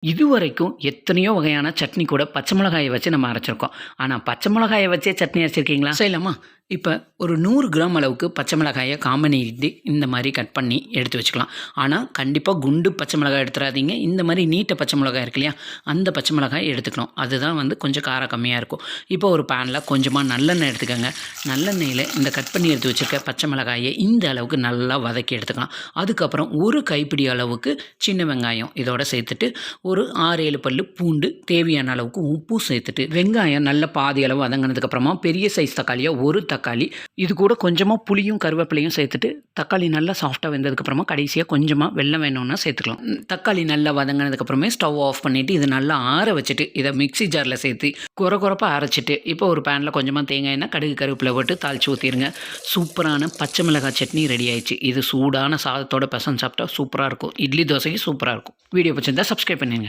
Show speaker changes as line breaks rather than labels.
இதுவரைக்கும் எத்தனையோ வகையான சட்னி கூட பச்சை மிளகாய வச்சு நம்ம அரைச்சிருக்கோம். ஆனா, பச்சை மிளகாய வச்சே சட்னி அரைச்சிருக்கீங்களா? செய்யலாமா? இப்ப ஒரு 100 கிராம் அளவுக்கு பச்சை மிளகாய காம்பனிட்டு இந்த மாரி கட் பண்ணி எடுத்து வச்சுக்கலாம். ஆனா, கண்டிப்பா குண்டு பச்சை மிளகாய் எடுத்துறாதீங்க. இந்த மாரி நீட்ட பச்சை மிளகாய் இருக்கு இல்லையா? அந்த பச்சை மிளகாய் எடுத்துக்கணும். அதுதான் வந்து கொஞ்சம் காரம் கம்மியா இருக்கும். இப்போ ஒரு பேன்ல கொஞ்சமா நல்லெண்ணெய் எடுத்துக்கங்க. நல்லெண்ணெயில இந்த கட் பண்ணி எடுத்து வச்சிருக்க பச்சை மிளகாய இந்த அளவுக்கு நல்லா வதக்கி எடுத்துக்கலாம். அதுக்கப்புறம் ஒரு கைப்பிடி அளவுக்கு சின்ன வெங்காயம் இதோட சேர்த்துட்டு ஒரு 6, 7 பல்லு பூண்டு, தேவையான அளவுக்கு உப்பும் சேர்த்துட்டு, வெங்காயம் நல்ல பாதி அளவு வதங்கினதுக்கப்புறமா பெரிய சைஸ் தக்காளியா ஒரு தக்காளி, இது கூட கொஞ்சமா புளியும் கருவேப்பிலையும் சேர்த்துட்டு, தக்காளி நல்லா சாஃப்ட்டா வெந்ததுக்கப்புறமா கடைசியா கொஞ்சமா வெல்லம் வேணும்னா சேர்த்துக்கலாம். தக்காளி நல்லா வதங்கினதுக்கப்புறமே ஸ்டவ் ஆஃப் பண்ணிட்டு, இது நல்லா ஆற வச்சுட்டு, இதை மிக்ஸி ஜார்ல சேர்த்து கொரகொரப்பா அரைச்சிட்டு, இப்போ ஒரு பேன்ல கொஞ்சமா தேங்காய் எண்ணெய், கடுகு, கருவேப்பிலை போட்டு தாளிச்சு ஊற்றிருங்க. சூப்பரான பச்சை மிளகாய் சட்னி ரெடி ஆயிடுச்சு. இது சூடான சாதத்தோட பெசஞ்சு சாப்பிட்டா சூப்பரா இருக்கும். இட்லி, தோசைக்கு சூப்பரா இருக்கும். வீடியோ பிடிச்சிருந்தா சப்ஸ்கிரைப் பண்ணுங்க.